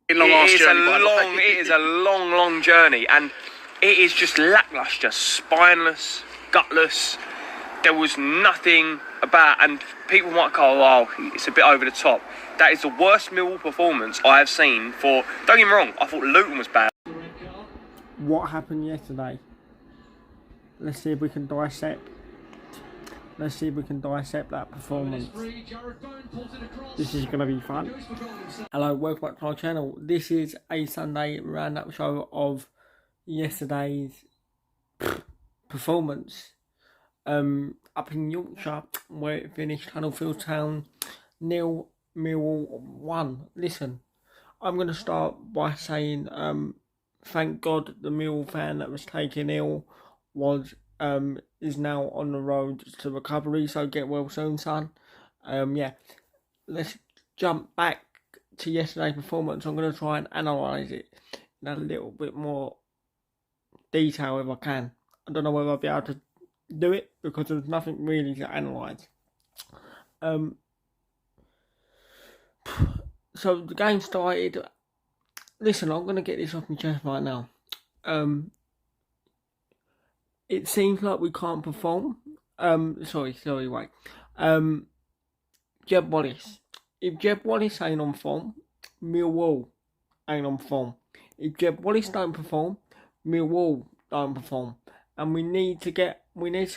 It is a long journey, and it is just lacklustre, spineless, gutless. There was nothing about, and people might go, oh, it's a bit over the top. That is the worst Millwall performance I have seen for, don't get me wrong, I thought Luton was bad. What happened yesterday? Let's see if we can dissect. Let's see if we can dissect that performance. This is going to be fun. Hello, welcome back to our channel. This is a Sunday roundup show of yesterday's performance. Up in Yorkshire, where it finished Huddersfield Town 0, Millwall 1. Listen, I'm going to start by saying thank God the Millwall fan that was taken ill is now on the road to recovery, so get well soon, son. Yeah, let's jump back to yesterday's performance. I'm going to try and analyse it in a little bit more detail if I can. I don't know whether I'll be able to do it because there's nothing really to analyse. So the game started. Listen, I'm going to get this off my chest right now. It seems like we can't perform. Wait. Jeb Wallace. If Jeb Wallace ain't on form, Millwall ain't on form. If Jeb Wallace don't perform, Millwall don't perform. And we need to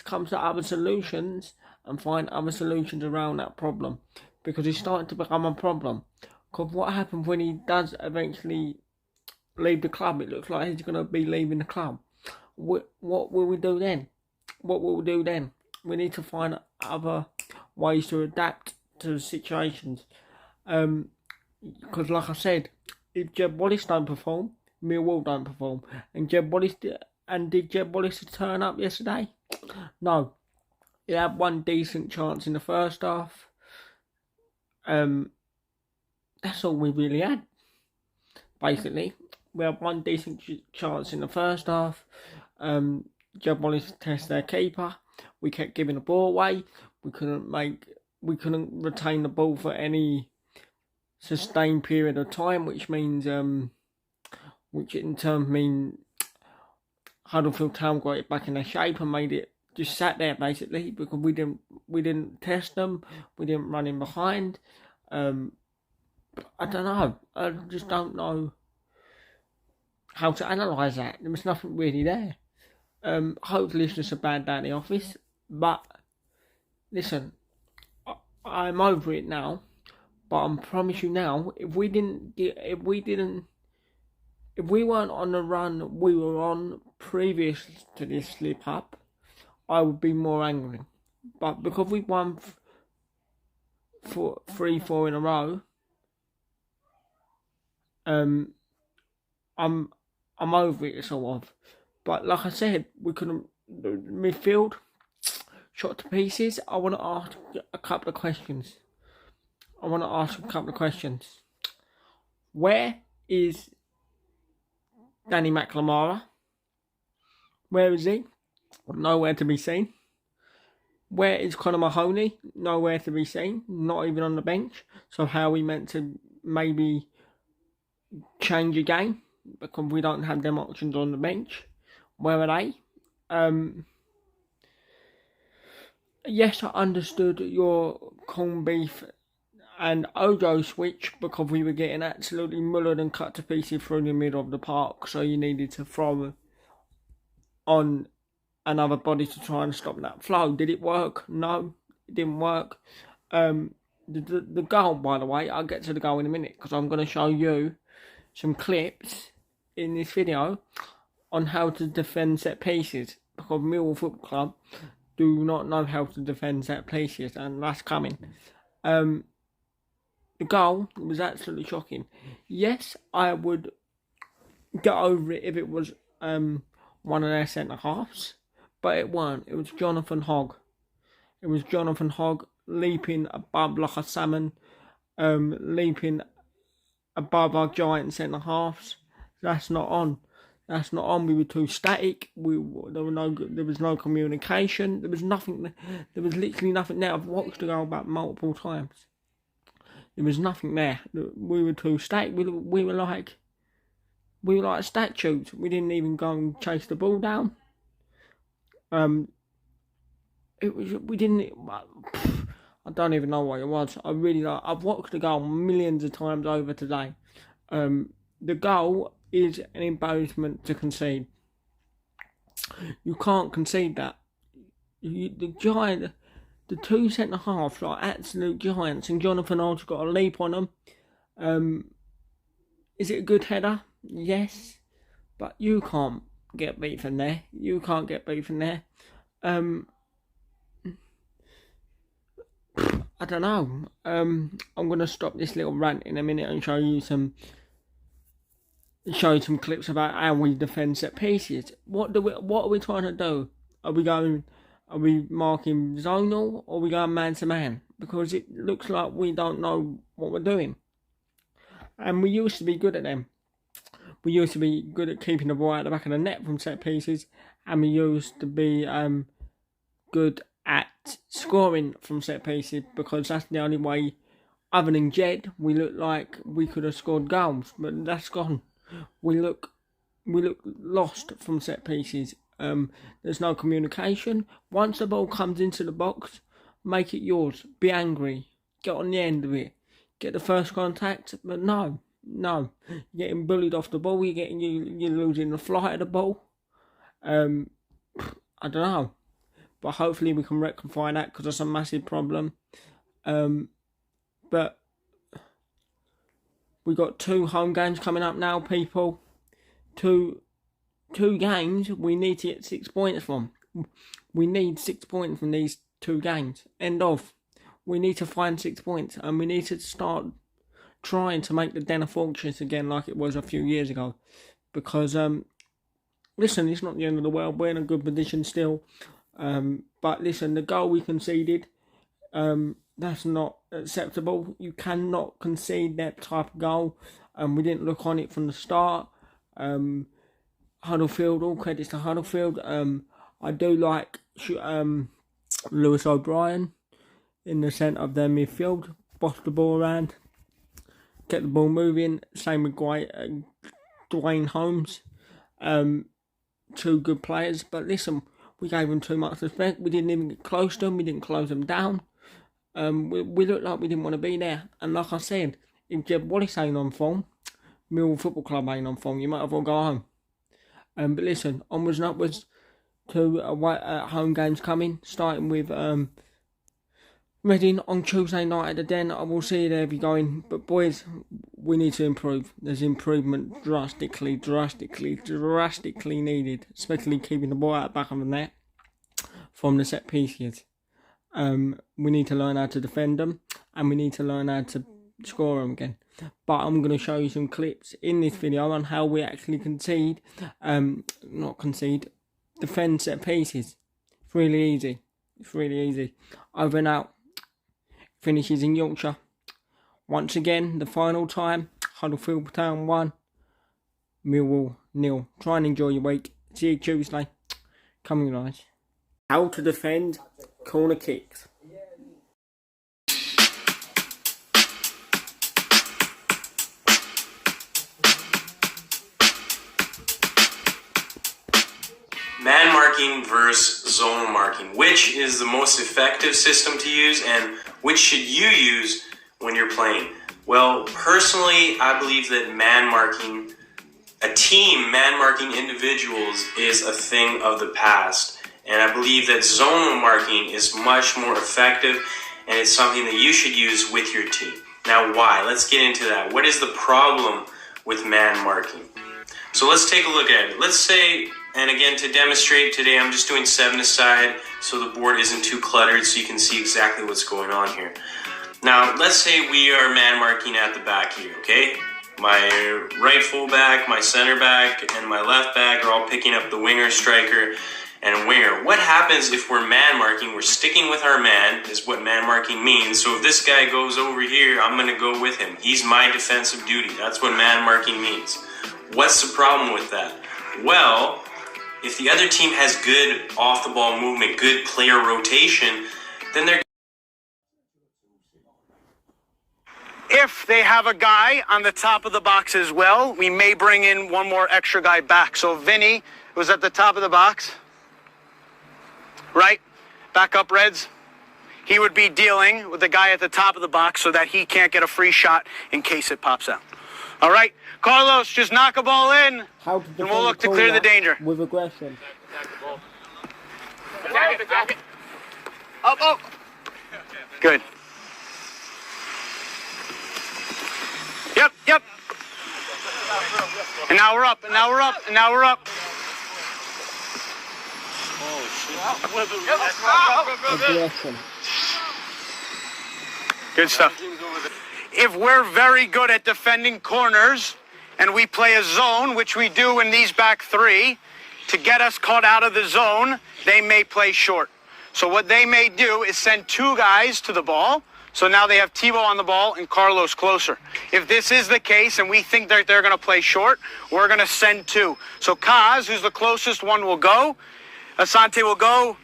come to other solutions and find other solutions around that problem, because it's starting to become a problem. Because what happens when he does eventually leave the club? It looks like he's going to be leaving the club. What will we do then? We need to find other ways to adapt to the situations. Because like I said, if Jeb Wallace don't perform, Millwall don't perform. And did Jeb Wallace turn up yesterday? No. He had one decent chance in the first half. That's all we really had. Basically, we had one decent chance in the first half. Jeb Wallace tested their keeper. We kept giving the ball away. We couldn't retain the ball for any sustained period of time, which in turn means Huddersfield Town got it back in their shape and made it just sat there basically, because we didn't test them. We didn't run in behind. I don't know. I just don't know how to analyse that. There was nothing really there. Hopefully it's just a bad day in the office. But listen, I'm over it now. But I promise you now, if we weren't on the run we were on previous to this slip up, I would be more angry. But because we won 3-4 in a row, I'm over it sort of. But like I said, we couldn't. Midfield shot to pieces. I want to ask a couple of questions. Where is Danny McNamara? Where is he? Nowhere to be seen. Where is Conor Mahoney? Nowhere to be seen. Not even on the bench. So how are we meant to maybe change a game? Because we don't have them options on the bench. Where are they? Yes, I understood your corned beef and Ojo switch, because we were getting absolutely mullered and cut to pieces through the middle of the park, so you needed to throw on another body to try and stop that flow. Did it work? No, it didn't work. The goal, by the way, I'll get to the goal in a minute, because I'm going to show you some clips in this video on how to defend set pieces, because Millwall Football Club do not know how to defend set pieces, and that's coming. The goal was absolutely shocking. Yes, I would get over it if it was one of their centre halves, but it weren't. It was Jonathan Hogg. Leaping above like a salmon, leaping above our giant centre halves. That's not on. We were too static. There was no communication. There was nothing. There was literally nothing there. I've watched the goal back multiple times. There was nothing there. We were too static. We were like statues. We didn't even go and chase the ball down. It was, we didn't. I don't even know what it was. I've watched the goal millions of times over today. The goal is an embarrassment to concede. You can't concede that. The two centre halves are absolute giants, and Jonathan Old's got a leap on them. Is it a good header? Yes, but you can't get beat from there. I don't know. I'm gonna stop this little rant in a minute and show you some clips about how we defend set pieces. What are we trying to do? Are we marking zonal, or are we going man to man? Because it looks like we don't know what we're doing. And we used to be good at them. We used to be good at keeping the ball at the back of the net from set pieces, and we used to be good at scoring from set pieces, because that's the only way, other than Jed, we look like we could have scored goals, but that's gone. We look lost from set pieces. There's no communication. Once the ball comes into the box, make it yours. Be angry. Get on the end of it. Get the first contact. But no. You're getting bullied off the ball. You're losing the flight of the ball. I don't know. But hopefully we can rectify that, because that's a massive problem. But we got 2 home games coming up now, people. Two games we need to get 6 points from. We need 6 points from these 2 games. End of. We need to find 6 points, and we need to start trying to make the Den of Fortress again like it was a few years ago. Because, listen, it's not the end of the world. We're in a good position still. But listen, the goal we conceded, that's not acceptable. You cannot concede that type of goal. We didn't look on it from the start. Huddlefield, all credits to Huddlefield. I do like Lewis O'Brien in the centre of their midfield. Boss the ball around, get the ball moving. Same with Dwayne Holmes. 2 good players. But listen, we gave them too much respect. We didn't even get close to them. We didn't close them down. We looked like we didn't want to be there. And like I said, if Jeb Wallace ain't on form, Millwall Football Club ain't on form, you might as well go home. But listen, onwards and upwards to home games coming, starting with Reading on Tuesday night at the Den. I will see you there if you're going. But boys, we need to improve. There's improvement drastically needed, especially keeping the ball out the back of the net from the set pieces. We need to learn how to defend them, and we need to learn how to score them again. But I'm going to show you some clips in this video on how we actually defend set pieces. It's really easy. Over and out. Finishes in Yorkshire. Once again, the final time, Huddersfield Town 1, Millwall 0. Try and enjoy your week. See you Tuesday. Coming guys. How to defend corner kicks. Man marking versus zone marking. Which is the most effective system to use, and which should you use when you're playing? Well, personally, I believe that man marking, a team man marking individuals is a thing of the past. And I believe that zonal marking is much more effective, and it's something that you should use with your team. Now, why? Let's get into that. What is the problem with man marking? So let's take a look at it. Let's say, and again, to demonstrate today, I'm just doing 7-a-side so the board isn't too cluttered so you can see exactly what's going on here. Now, let's say we are man marking at the back here, okay? My right fullback, my center back, and my left back are all picking up the winger, striker, and winger. What happens if we're man marking? We're sticking with our man, is what man marking means. So if this guy goes over here, I'm going to go with him. He's my defensive duty. That's what man marking means. What's the problem with that? Well, if the other team has good off-the-ball movement, good player rotation, then they're... If they have a guy on the top of the box as well, we may bring in one more extra guy back. So Vinny was at the top of the box, right? Back up, Reds. He would be dealing with the guy at the top of the box so that he can't get a free shot in case it pops out. All right, Carlos, just knock a ball in, and we'll look to clear the danger. With aggression. Up. Good. Yep. And now we're up. Aggression. Good stuff. If we're very good at defending corners and we play a zone, which we do in these back three, to get us caught out of the zone, they may play short. So what they may do is send two guys to the ball. So now they have Tebow on the ball and Carlos closer. If this is the case and we think that they're going to play short, we're going to send two. So Kaz, who's the closest one, will go. Asante will go.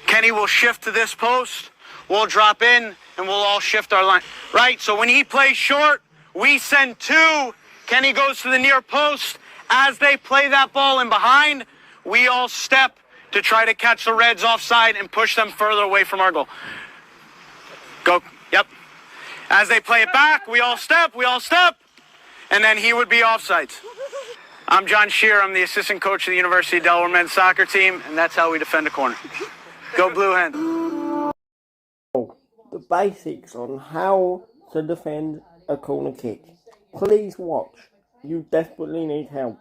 Kenny will shift to this post. We'll drop in and we'll all shift our line. Right? So when he plays short, we send two. Kenny goes to the near post. As they play that ball in behind, we all step to try to catch the Reds offside and push them further away from our goal. Go. Yep. As they play it back, we all step, and then he would be offsides. I'm John Shear. I'm the assistant coach of the University of Delaware men's soccer team, and that's how we defend a corner. Go Blue Hen. The basics on how to defend a corner kick. Please watch. You desperately need help.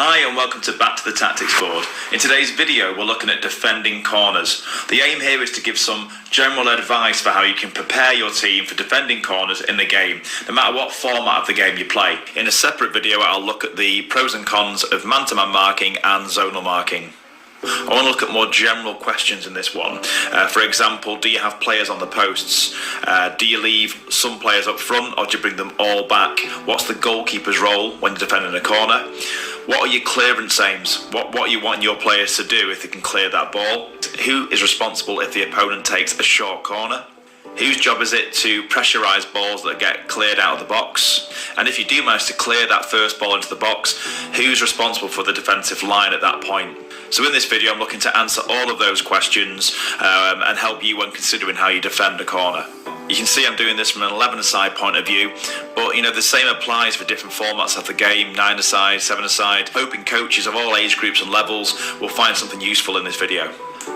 Hi and welcome to Back to the Tactics board. In today's video we're looking at defending corners. The aim here is to give some general advice for how you can prepare your team for defending corners in the game, no matter what format of the game you play. In a separate video I'll look at the pros and cons of man-to-man marking and zonal marking. I want to look at more general questions in this one. For example, do you have players on the posts? Do you leave some players up front or do you bring them all back? What's the goalkeeper's role when you're defending a corner? What are your clearance aims? What are you wanting your players to do if they can clear that ball? Who is responsible if the opponent takes a short corner? Whose job is it to pressurise balls that get cleared out of the box? And if you do manage to clear that first ball into the box, who's responsible for the defensive line at that point? So in this video I'm looking to answer all of those questions and help you when considering how you defend a corner. You can see I'm doing this from an 11-a-side point of view, but you know the same applies for different formats of the game, 9-a-side, 7-a-side. Hoping coaches of all age groups and levels will find something useful in this video.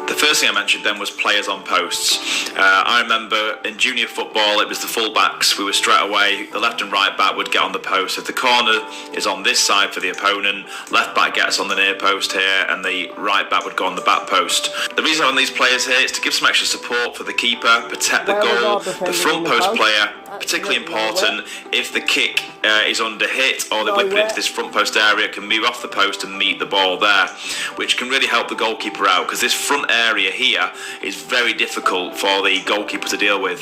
The first thing I mentioned then was players on posts. I remember in junior football it was the full-backs. We were straight away, the left and right back would get on the post. If the corner is on this side for the opponent, left back gets on the near post here and the right back would go on the back post. The reason I'm on these players here is to give some extra support for the keeper, protect the goal, the front post player, particularly important if the kick is under hit or they whip it into this front post area, can move off the post and meet the ball there, which can really help the goalkeeper out because this front area here is very difficult for the goalkeeper to deal with.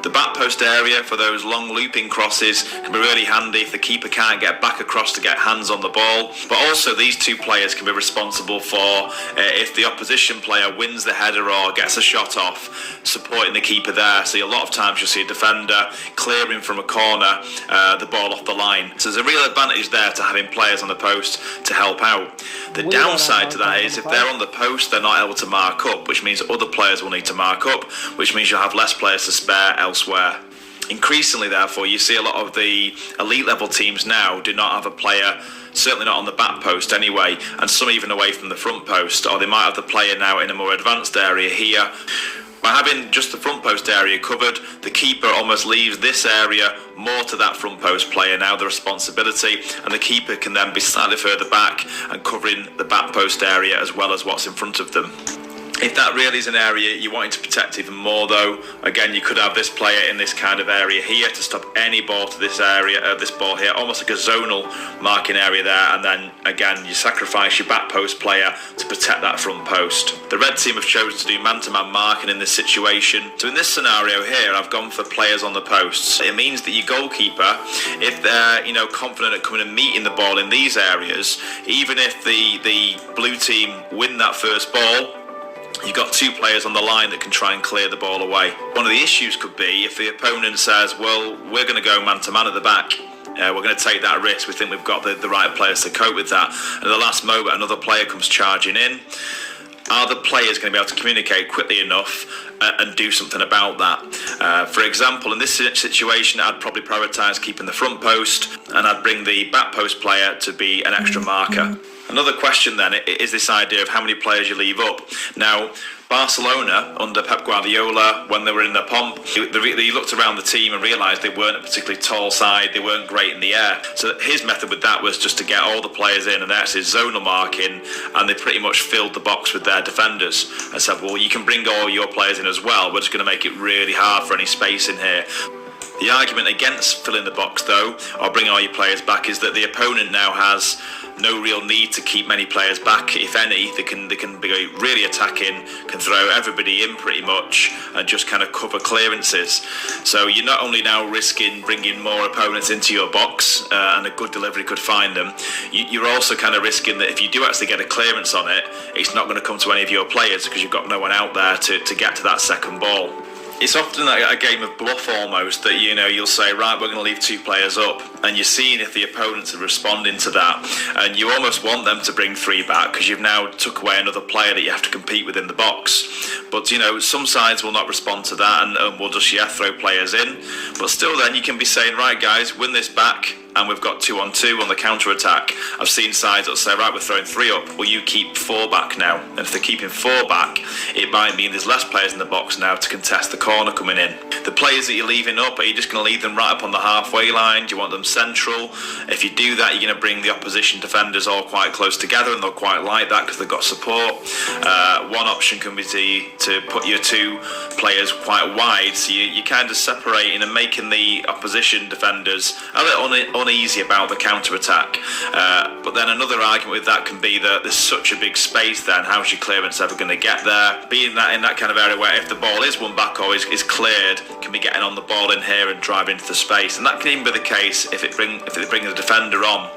The back post area for those long looping crosses can be really handy if the keeper can't get back across to get hands on the ball. But also these two players can be responsible for if the opposition player wins the header or gets a shot off, supporting the keeper there. So a lot of times you'll see a defender clearing from a corner the ball off the line. So there's a real advantage there to having players on the post to help out. The downside to that is if they're on the post they're not able to mark up, which means other players will need to mark up, which means you'll have less players to spare elsewhere. Increasingly, therefore, you see a lot of the elite level teams now do not have a player, certainly not on the back post anyway, and some even away from the front post, or they might have the player now in a more advanced area here. By having just the front post area covered, the keeper almost leaves this area more to that front post player now, the responsibility, and the keeper can then be slightly further back and covering the back post area as well as what's in front of them. If that really is an area you're wanting to protect even more though, again you could have this player in this kind of area here to stop any ball to this area, this ball here, almost like a zonal marking area there, and then again you sacrifice your back post player to protect that front post. The red team have chosen to do man-to-man marking in this situation. So in this scenario here I've gone for players on the posts. It means that your goalkeeper, if they're confident at coming and meeting the ball in these areas, even if the blue team win that first ball, you've got two players on the line that can try and clear the ball away. One of the issues could be if the opponent says, well, we're going to go man-to-man at the back. We're going to take that risk. We think we've got the right players to cope with that. And at the last moment, another player comes charging in. Are the players going to be able to communicate quickly enough and do something about that? For example, in this situation, I'd probably prioritise keeping the front post, and I'd bring the back post player to be an extra marker. Another question then is this idea of how many players you leave up. Now, Barcelona, under Pep Guardiola, when they were in the pomp, they looked around the team and realised they weren't a particularly tall side, they weren't great in the air. So his method with that was just to get all the players in and actually zonal marking, and they pretty much filled the box with their defenders and said, well, you can bring all your players in as well, we're just going to make it really hard for any space in here. The argument against filling the box, though, or bringing all your players back, is that the opponent now has no real need to keep many players back. If any, they can be really attacking, can throw everybody in pretty much, and just kind of cover clearances. So you're not only now risking bringing more opponents into your box, and a good delivery could find them, you're also kind of risking that if you do actually get a clearance on it, it's not going to come to any of your players because you've got no one out there to get to that second ball. It's often a game of bluff almost, that you'll say, right, we're going to leave two players up, and you're seeing if the opponents are responding to that, and you almost want them to bring three back because you've now took away another player that you have to compete with in the box. But some sides will not respond to that and will just throw players in. But still, then you can be saying, right guys, win this back, and we've got 2-on-2 on the counter attack. I've seen sides that say, right, we're throwing three up, well, you keep four back now. And if they're keeping four back, it might mean there's less players in the box now to contest the corner coming in. The players that you're leaving up, are you just going to leave them right up on the halfway line? Do you want them central? If you do that, you're going to bring the opposition defenders all quite close together, and they'll quite like that because they've got support. One option can be to put your two players quite wide, so you're kind of separating and making the opposition defenders a little uneasy about the counter attack. But then another argument with that can be that there's such a big space then, how's your clearance ever going to get there? Being that in that kind of area where if the ball is won back or is cleared, can be getting on the ball in here and drive into the space. And that can even be the case if they bring the defender on.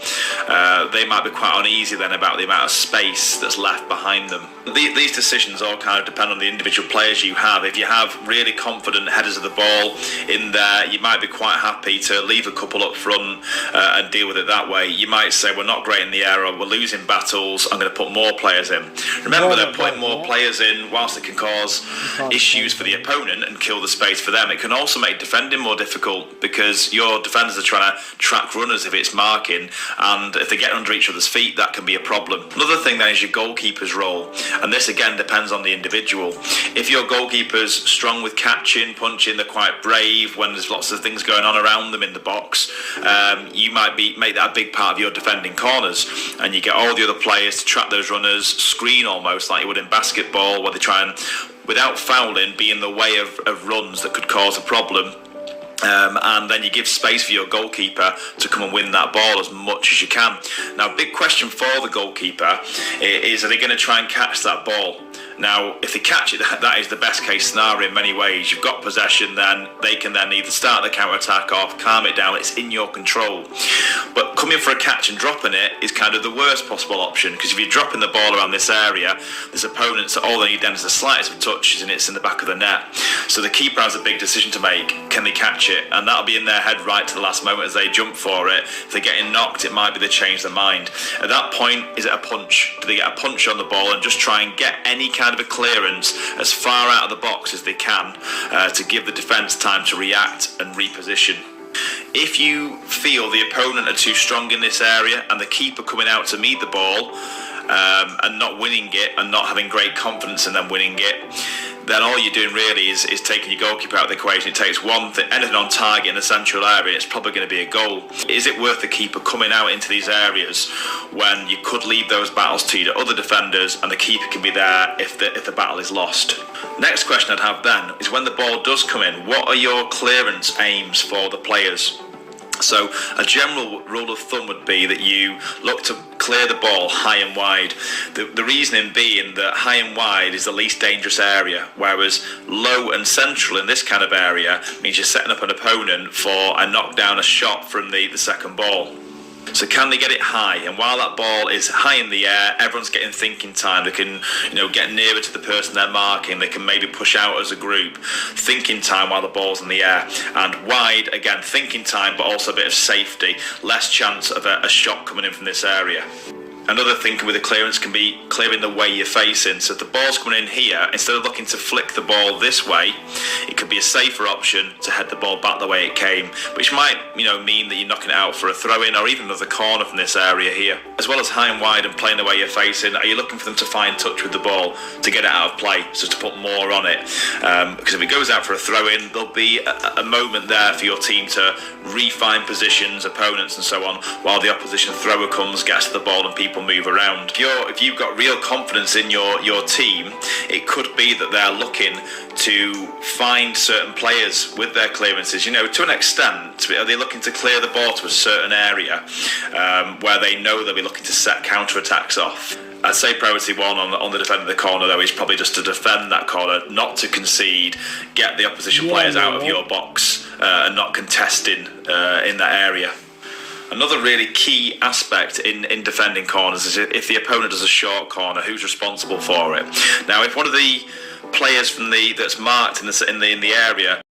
They might be quite uneasy then about the amount of space that's left behind them. These decisions all kind of depend on the individual players you have. If you have really confident headers of the ball in there, you might be quite happy to leave a couple up front and deal with it that way. You might say, we're not great in the air, or we're losing battles, I'm going to put more players in. Remember that putting more players in, whilst it can cause issues for the opponent and kill the space for them, it can also make defending more difficult because your defenders are trying to track runners if it's marking, and if they get under each other's feet, that can be a problem. Another thing then is your goalkeeper's role, and this again depends on the individual. If your goalkeeper's strong with catching, punching, they're quite brave when there's lots of things going on around them in the box, you might make that a big part of your defending corners, and you get all the other players to track those runners, screen almost like you would in basketball, where they try and, without fouling, be in the way of runs that could cause a problem. And then you give space for your goalkeeper to come and win that ball as much as you can. Now, big question for the goalkeeper is, are they going to try and catch that ball? Now, if they catch it, that is the best case scenario in many ways. You've got possession, then they can then either start the counter-attack off, calm it down, it's in your control. But coming for a catch and dropping it is kind of the worst possible option, because if you're dropping the ball around this area, there's opponents that all they need then is the slightest of touches and it's in the back of the net. So the keeper has a big decision to make. Can they catch it? And that'll be in their head right to the last moment as they jump for it. If they're getting knocked, it might be they change their mind. At that point, is it a punch? Do they get a punch on the ball and just try and get any kind of a clearance as far out of the box as they can to give the defence time to react and reposition? If you feel the opponent are too strong in this area and the keeper coming out to meet the ball and not winning it and not having great confidence in them winning it, then all you're doing really is taking your goalkeeper out of the equation. It takes one thing, anything on target in the central area, it's probably going to be a goal. Is it worth the keeper coming out into these areas when you could leave those battles to your other defenders and the keeper can be there if the battle is lost? Next question I'd have then is, when the ball does come in, what are your clearance aims for the players? So a general rule of thumb would be that you look to clear the ball high and wide. The reasoning being that high and wide is the least dangerous area, whereas low and central in this kind of area means you're setting up an opponent for a knockdown, a shot from the second ball. So can they get it high? And while that ball is high in the air, everyone's getting thinking time. They can, get nearer to the person they're marking. They can maybe push out as a group. Thinking time while the ball's in the air. And wide, again, thinking time, but also a bit of safety. Less chance of a shot coming in from this area. Another thinking with the clearance can be clearing the way you're facing. So if the ball's coming in here, instead of looking to flick the ball this way, it could be a safer option to head the ball back the way it came, which might, mean that you're knocking it out for a throw-in or even another corner from this area here. As well as high and wide and playing the way you're facing, are you looking for them to find touch with the ball to get it out of play, so to put more on it? Because if it goes out for a throw-in, there'll be a moment there for your team to refine positions, opponents and so on, while the opposition thrower comes, gets to the ball and people move around. If you've got real confidence in your team, it could be that they're looking to find certain players with their clearances. To an extent, are they looking to clear the ball to a certain area where they know they'll be looking to set counter-attacks off? I'd say priority one on the defender of the corner, though, is probably just to defend that corner, not to concede, get the opposition players out of your box and not contesting in that area. Another really key aspect in defending corners is if the opponent does a short corner, who's responsible for it? Now, if one of the players that's marked in the area